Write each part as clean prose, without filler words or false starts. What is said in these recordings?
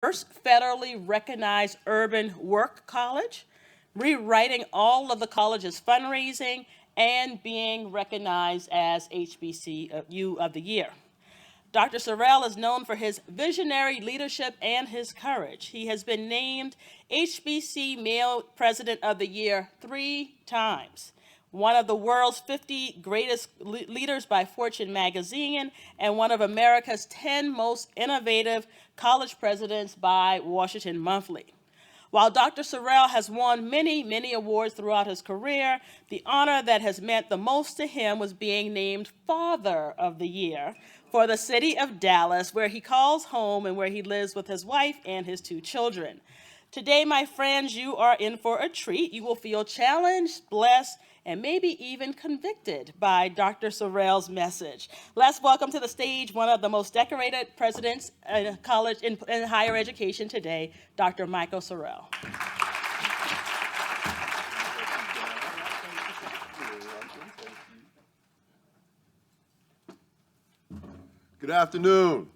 first federally recognized urban work college, rewriting all of the college's fundraising, and being recognized as HBCU of the Year. Dr. Sorrell is known for his visionary leadership and his courage. He has been named HBC Male President of the Year 3 times, one of the world's 50 greatest leaders by Fortune magazine, and one of America's 10 most innovative college presidents by Washington Monthly. While Dr. Sorrell has won many, many awards throughout his career, the honor that has meant the most to him was being named Father of the Year for the city of Dallas, where he calls home and where he lives with his wife and his 2 children. Today, my friends, you are in for a treat. You will feel challenged, blessed, and maybe even convicted by Dr. Sorrell's message. Let's welcome to the stage one of the most decorated presidents in college in higher education today, Dr. Michael Sorrell. Good afternoon.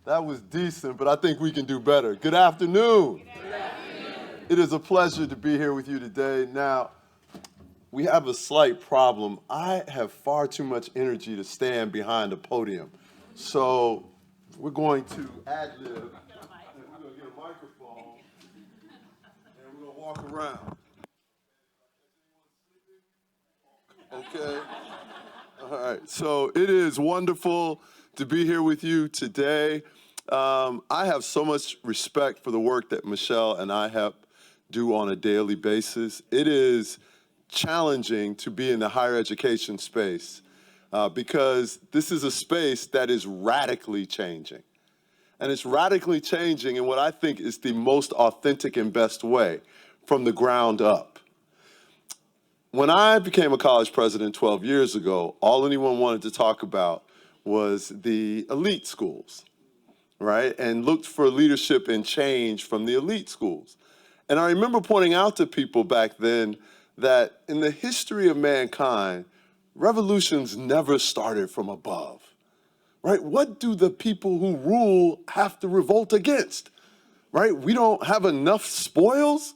That was decent, but I think we can do better. Good afternoon. Good afternoon. It is a pleasure to be here with you today. Now, we have a slight problem. I have far too much energy to stand behind a podium. So we're going to ad-lib, and we're going to get a microphone, and we're going to walk around. Okay? All right, so it is wonderful to be here with you today. I have so much respect for the work that Michelle and I do on a daily basis. It is challenging to be in the higher education space because this is a space that is radically changing. And it's radically changing in what I think is the most authentic and best way, from the ground up. When I became a college president 12 years ago, all anyone wanted to talk about was the elite schools, right? And looked for leadership and change from the elite schools. And I remember pointing out to people back then that in the history of mankind, revolutions never started from above, right? What do the people who rule have to revolt against, right? We don't have enough spoils?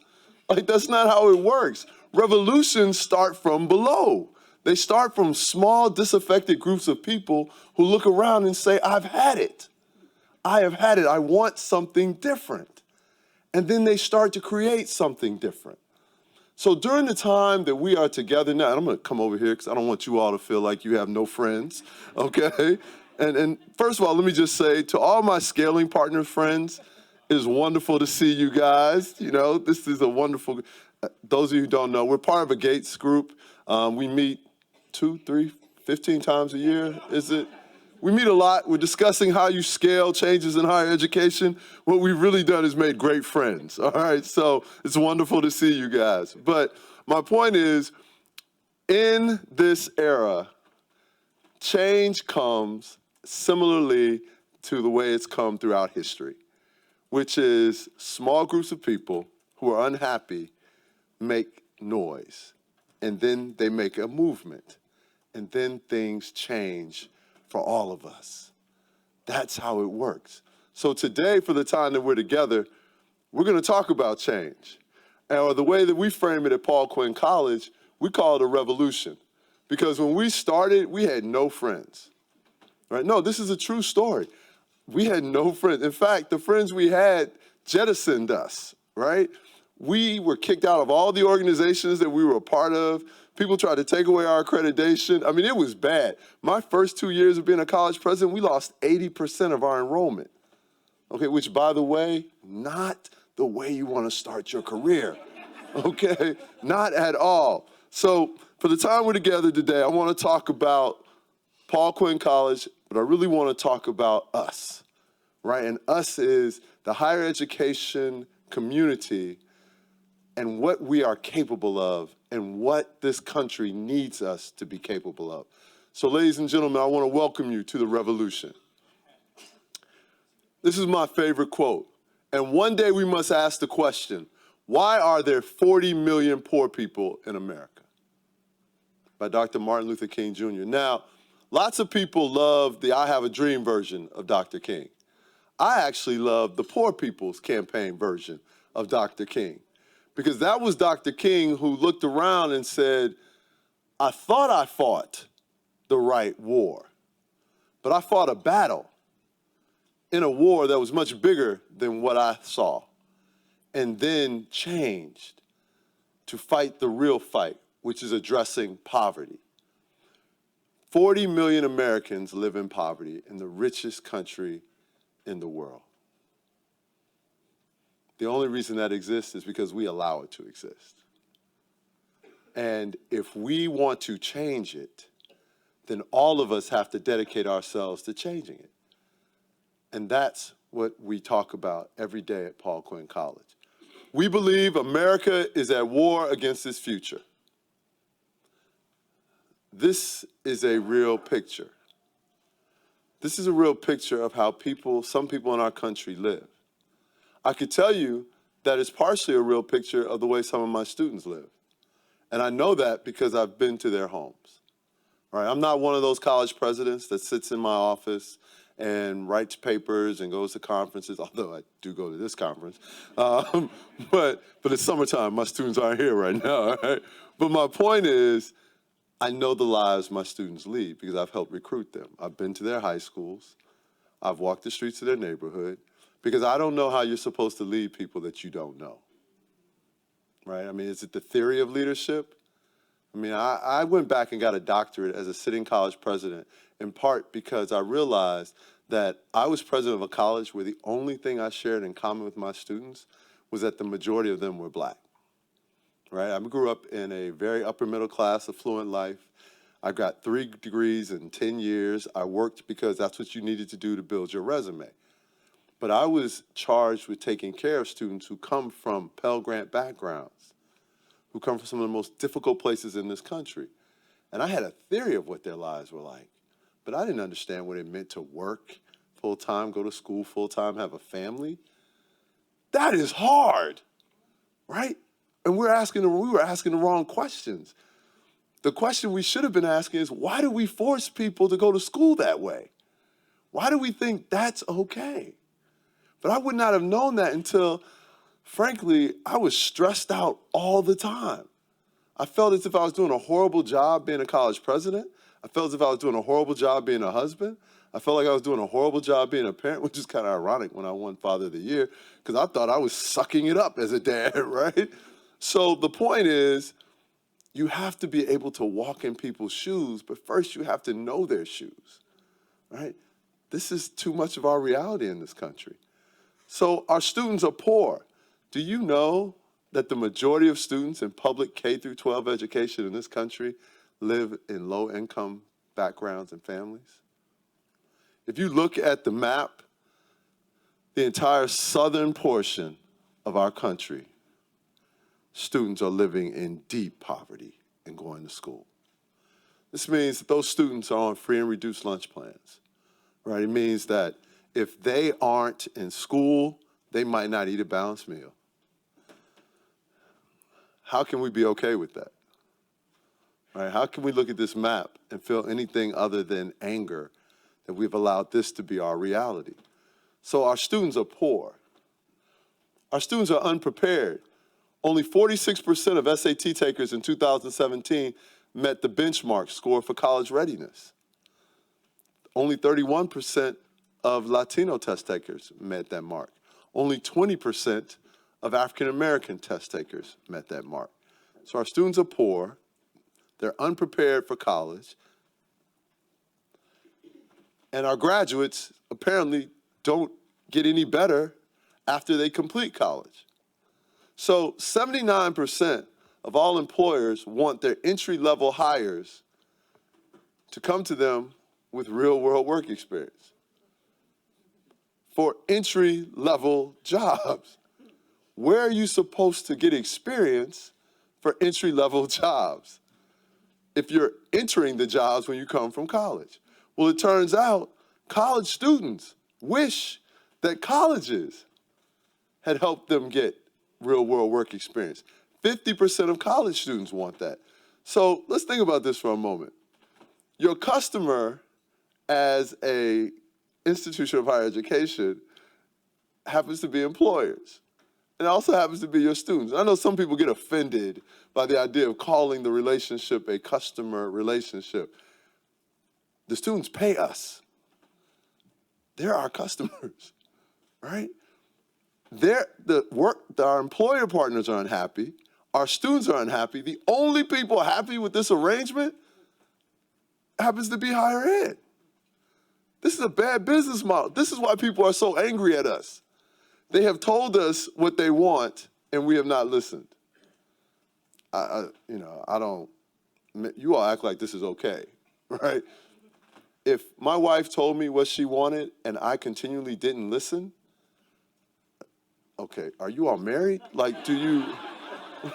Like, that's not how it works. Revolutions start from below. They start from small, disaffected groups of people who look around and say, I've had it. I have had it. I want something different. And then they start to create something different. So during the time that we are together now, and I'm going to come over here because I don't want you all to feel like you have no friends, okay? And first of all, let me just say to all my scaling partner friends, it is wonderful to see you guys. You know, this is a wonderful, those of you who don't know, we're part of a Gates group. We meet 2, 3, 15 times a year, is it? We meet a lot. We're discussing how you scale changes in higher education. What we've really done is made great friends, all right? So it's wonderful to see you guys. But my point is, in this era, change comes similarly to the way it's come throughout history, which is small groups of people who are unhappy make noise, and then they make a movement, and then things change for all of us. That's how it works. So today, for the time that we're together, we're going to talk about change. Or the way that we frame it at Paul Quinn College, we call it a revolution. Because when we started, we had no friends. Right? No, this is a true story. We had no friends. In fact, the friends we had jettisoned us, right? We were kicked out of all the organizations that we were a part of. People tried to take away our accreditation. I mean, it was bad. My first 2 years of being a college president, we lost 80% of our enrollment. Okay, which, by the way, not the way you want to start your career. Okay, not at all. So for the time we're together today, I want to talk about Paul Quinn College, but I really want to talk about us, right? And us is the higher education community and what we are capable of and what this country needs us to be capable of. So ladies and gentlemen, I want to welcome you to the revolution. This is my favorite quote. And one day we must ask the question, why are there 40 million poor people in America? By Dr. Martin Luther King Jr. Now, lots of people love the I Have a Dream version of Dr. King. I actually love the Poor People's Campaign version of Dr. King, because that was Dr. King who looked around and said, I thought I fought the right war, but I fought a battle in a war that was much bigger than what I saw, and then changed to fight the real fight, which is addressing poverty. 40 million Americans live in poverty in the richest country in the world. The only reason that exists is because we allow it to exist. And if we want to change it, then all of us have to dedicate ourselves to changing it. And that's what we talk about every day at Paul Quinn College. We believe America is at war against its future. This is a real picture. This is a real picture of how some people in our country live. I could tell you that it's partially a real picture of the way some of my students live. And I know that because I've been to their homes. Right? I'm not one of those college presidents that sits in my office and writes papers and goes to conferences, although I do go to this conference. But it's summertime. My students aren't here right now. Right? But my point is, I know the lives my students lead because I've helped recruit them. I've been to their high schools. I've walked the streets of their neighborhood, because I don't know how you're supposed to lead people that you don't know. Right? I mean, is it the theory of leadership? I mean, I went back and got a doctorate as a sitting college president, in part because I realized that I was president of a college where the only thing I shared in common with my students was that the majority of them were black. Right? I grew up in a very upper middle class, affluent life. I got 3 degrees in 10 years. I worked because that's what you needed to do to build your resume. But I was charged with taking care of students who come from Pell Grant backgrounds, who come from some of the most difficult places in this country. And I had a theory of what their lives were like, but I didn't understand what it meant to work full-time, go to school full-time, have a family. That is hard, right? And we were asking the wrong questions. The question we should have been asking is, why do we force people to go to school that way? Why do we think that's okay? But I would not have known that until, frankly, I was stressed out all the time. I felt as if I was doing a horrible job being a college president. I felt as if I was doing a horrible job being a husband. I felt like I was doing a horrible job being a parent, which is kind of ironic when I won Father of the Year, because I thought I was sucking it up as a dad, right? So the point is, you have to be able to walk in people's shoes, but first you have to know their shoes, right? This is too much of our reality in this country. So our students are poor. Do you know that the majority of students in public K through 12 education in this country live in low-income backgrounds and families? If you look at the map, the entire southern portion of our country, students are living in deep poverty and going to school. This means that those students are on free and reduced lunch plans, right? It means that if they aren't in school, they might not eat a balanced meal. How can we be okay with that? Right? How can we look at this map and feel anything other than anger that we've allowed this to be our reality? So our students are poor. Our students are unprepared. Only 46% of SAT takers in 2017 met the benchmark score for college readiness. Only 31% of Latino test takers met that mark. Only 20% of African American test takers met that mark. So our students are poor, they're unprepared for college, and our graduates apparently don't get any better after they complete college. So 79% of all employers want their entry-level hires to come to them with real-world work experience for entry-level jobs. Where are you supposed to get experience for entry-level jobs if you're entering the jobs when you come from college? Well, it turns out college students wish that colleges had helped them get real-world work experience. 50% of college students want that. So let's think about this for a moment. Your customer as an institution of higher education happens to be employers. And it also happens to be your students. I know some people get offended by the idea of calling the relationship a customer relationship. The students pay us. They're our customers, right? Our employer partners are unhappy. Our students are unhappy. The only people happy with this arrangement happens to be higher ed. This is a bad business model. This is why people are so angry at us. They have told us what they want, and we have not listened. You all act like this is okay, right? If my wife told me what she wanted and I continually didn't listen, okay, are you all married? Like, do you,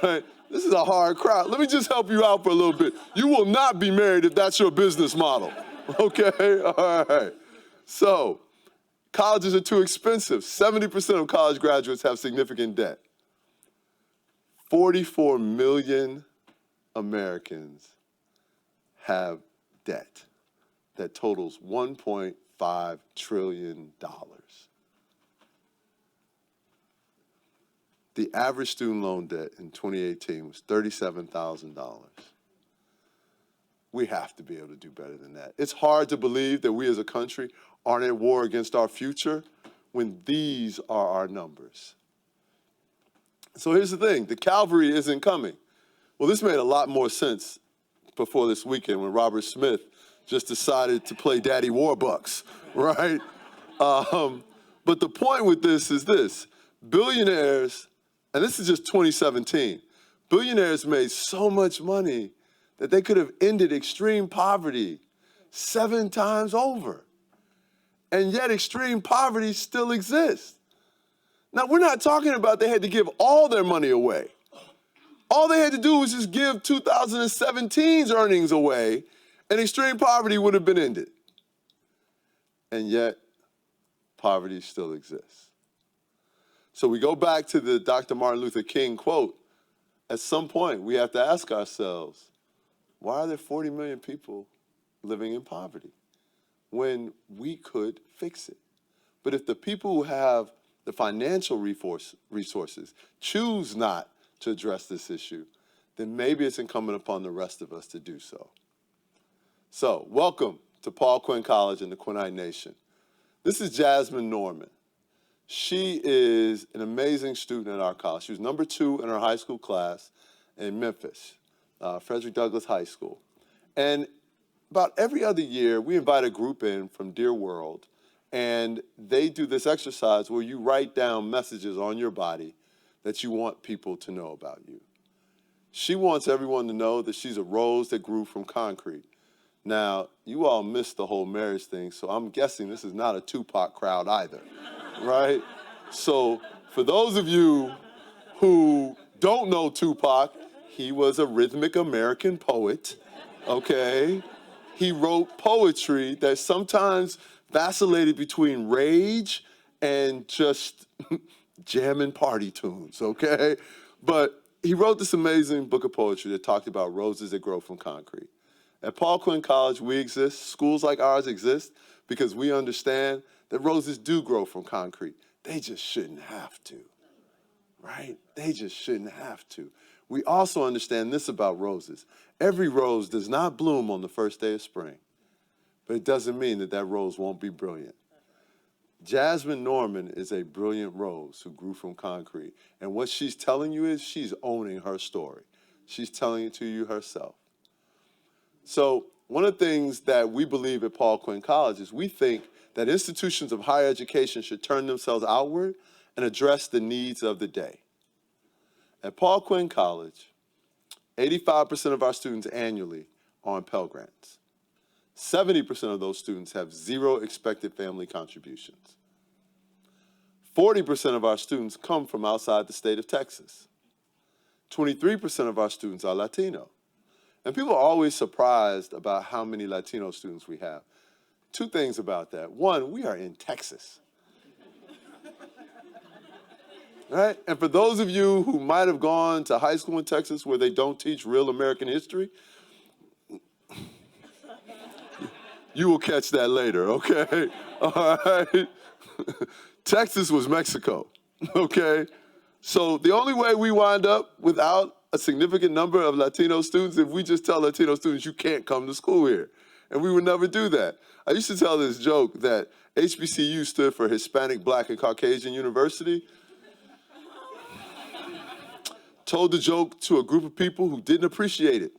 right? This is a hard crowd. Let me just help you out for a little bit. You will not be married if that's your business model, okay? All right. So, colleges are too expensive. 70% of college graduates have significant debt. 44 million Americans have debt that totals $1.5 trillion. The average student loan debt in 2018 was $37,000. We have to be able to do better than that. It's hard to believe that we as a country aren't at war against our future when these are our numbers. So here's the thing, the cavalry isn't coming. Well, this made a lot more sense before this weekend when Robert Smith just decided to play Daddy Warbucks, right? But the point with this is this, billionaires, and this is just 2017, billionaires made so much money that they could have ended extreme poverty 7 times over. And yet extreme poverty still exists. Now, we're not talking about they had to give all their money away. All they had to do was just give 2017's earnings away, and extreme poverty would have been ended. And yet, poverty still exists. So we go back to the Dr. Martin Luther King quote. At some point, we have to ask ourselves, why are there 40 million people living in poverty when we could fix it? But if the people who have the financial resources choose not to address this issue, then maybe it's incumbent upon the rest of us to do so. So, welcome to Paul Quinn College and the Quinnite Nation. This is Jasmine Norman. She is an amazing student at our college. She was number 2 in her high school class in Memphis, Frederick Douglass High School. And about every other year, we invite a group in from Dear World, and they do this exercise where you write down messages on your body that you want people to know about you. She wants everyone to know that she's a rose that grew from concrete. Now, you all missed the whole marriage thing, so I'm guessing this is not a Tupac crowd either, right? So for those of you who don't know Tupac, he was a rhythmic American poet, okay? He wrote poetry that sometimes vacillated between rage and just jamming party tunes, okay? But he wrote this amazing book of poetry that talked about roses that grow from concrete. At Paul Quinn College, we exist, schools like ours exist, because we understand that roses do grow from concrete. They just shouldn't have to, right? They just shouldn't have to. We also understand this about roses. Every rose does not bloom on the first day of spring, but it doesn't mean that that rose won't be brilliant. Jasmine Norman is a brilliant rose who grew from concrete. And what she's telling you is she's owning her story. She's telling it to you herself. So one of the things that we believe at Paul Quinn College is we think that institutions of higher education should turn themselves outward and address the needs of the day. At Paul Quinn College, 85% of our students annually are on Pell Grants. 70% of those students have 0 expected family contributions. 40% of our students come from outside the state of Texas. 23% of our students are Latino. And people are always surprised about how many Latino students we have. 2 things about that. One, we are in Texas. Right? And for those of you who might have gone to high school in Texas where they don't teach real American history, you will catch that later, okay? All right? Texas was Mexico, okay? So the only way we wind up without a significant number of Latino students if we just tell Latino students, you can't come to school here. And we would never do that. I used to tell this joke that HBCU stood for Hispanic, Black, and Caucasian University. Told the joke to a group of people who didn't appreciate it.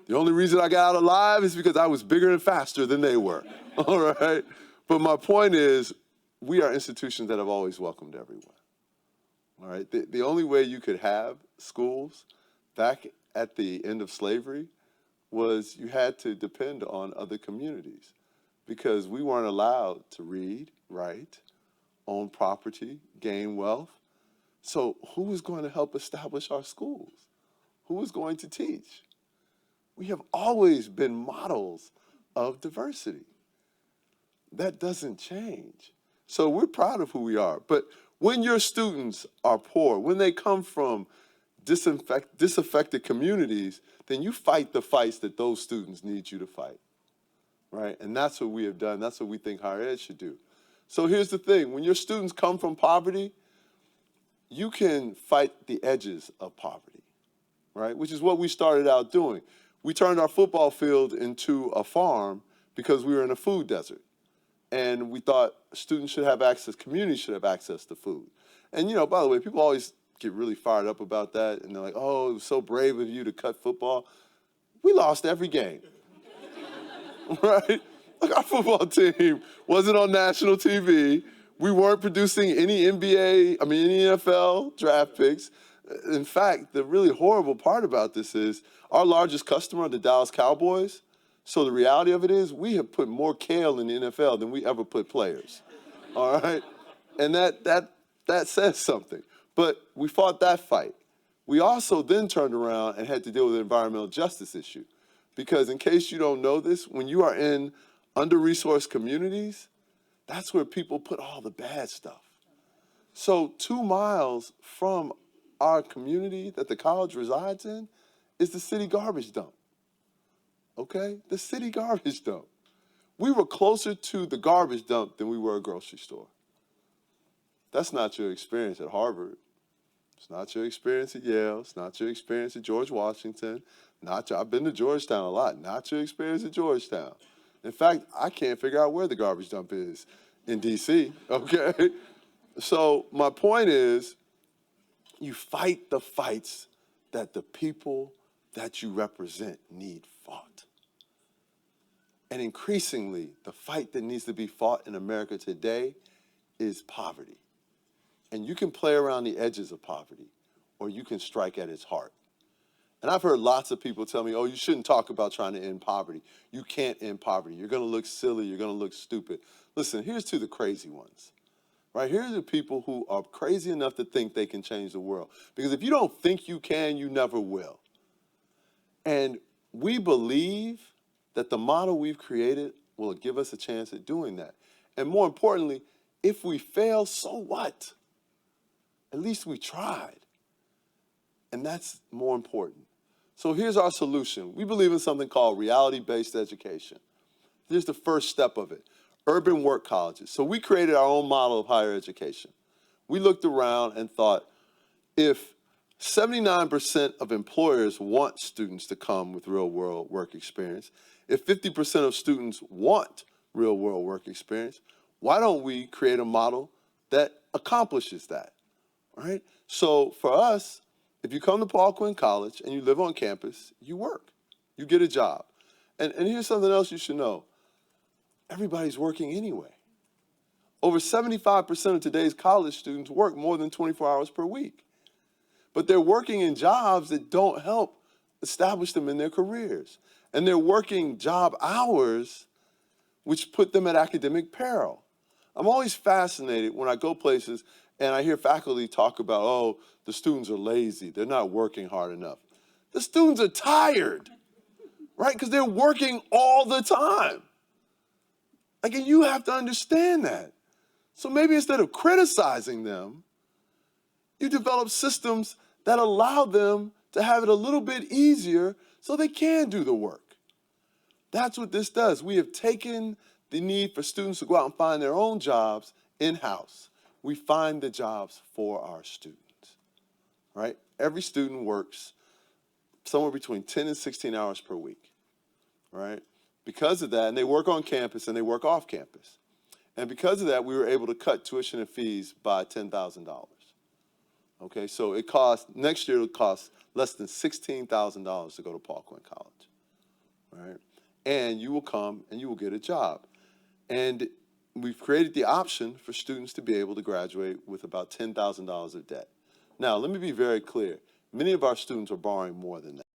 The only reason I got out alive is because I was bigger and faster than they were, all right? But my point is, we are institutions that have always welcomed everyone, all right? The only way you could have schools back at the end of slavery was you had to depend on other communities because we weren't allowed to read, write, own property, gain wealth. So who was going to help establish our schools? Who was going to teach? We have always been models of diversity. That doesn't change. So we're proud of who we are. But when your students are poor, when they come from disaffected communities, then you fight the fights that those students need you to fight, right? And that's what we have done. That's what we think higher ed should do. So here's the thing. When your students come from poverty, you can fight the edges of poverty, right? Which is what we started out doing. We turned our football field into a farm because we were in a food desert. And we thought students should have access, communities should have access to food. And, you know, by the way, people always get really fired up about that. And they're like, oh, it was so brave of you to cut football. We lost every game, right? Like our football team wasn't on national TV. We weren't producing any any NFL draft picks. In fact, the really horrible part about this is our largest customer are the Dallas Cowboys. So the reality of it is we have put more kale in the NFL than we ever put players, all right? And that says something. But we fought that fight. We also then turned around and had to deal with the environmental justice issue. Because in case you don't know this, when you are in under-resourced communities, that's where people put all the bad stuff. So 2 miles from our community that the college resides in is the city garbage dump. Okay? The city garbage dump. We were closer to the garbage dump than we were a grocery store. That's not your experience at Harvard. It's not your experience at Yale. It's not your experience at George Washington. I've been to Georgetown a lot. Not your experience at Georgetown. In fact, I can't figure out where the garbage dump is in D.C., okay? So my point is, you fight the fights that the people that you represent need fought. And increasingly, the fight that needs to be fought in America today is poverty. And you can play around the edges of poverty, or you can strike at its heart. And I've heard lots of people tell me, oh, you shouldn't talk about trying to end poverty. You can't end poverty. You're going to look silly. You're going to look stupid. Listen, here's to the crazy ones. Right? Here's the people who are crazy enough to think they can change the world. Because if you don't think you can, you never will. And we believe that the model we've created will give us a chance at doing that. And more importantly, if we fail, so what? At least we tried. And that's more important. So here's our solution. We believe in something called reality-based education. Here's the first step of it. Urban work colleges. So we created our own model of higher education. We looked around and thought, if 79% of employers want students to come with real-world work experience, if 50% of students want real-world work experience, why don't we create a model that accomplishes that, right? So for us, if you come to Paul Quinn College and you live on campus, you work. You get a job. And here's something else you should know. Everybody's working anyway. Over 75% of today's college students work more than 24 hours per week. But they're working in jobs that don't help establish them in their careers. And they're working job hours which put them at academic peril. I'm always fascinated when I go places and I hear faculty talk about, oh, the students are lazy. They're not working hard enough. The students are tired, right? Because they're working all the time. Like, and you have to understand that. So maybe instead of criticizing them, you develop systems that allow them to have it a little bit easier so they can do the work. That's what this does. We have taken the need for students to go out and find their own jobs in-house. we find the jobs for our students, right? Every student works somewhere between 10 and 16 hours per week, right? Because of that, and they work on campus and they work off campus. And because of that, we were able to cut tuition and fees by $10,000. Okay, so it costs, next year it'll cost less than $16,000 to go to Paul Quinn College, right? And you will come and you will get a job. And we've created the option for students to be able to graduate with about $10,000 of debt. Now, let me be very clear. Many of our students are borrowing more than that.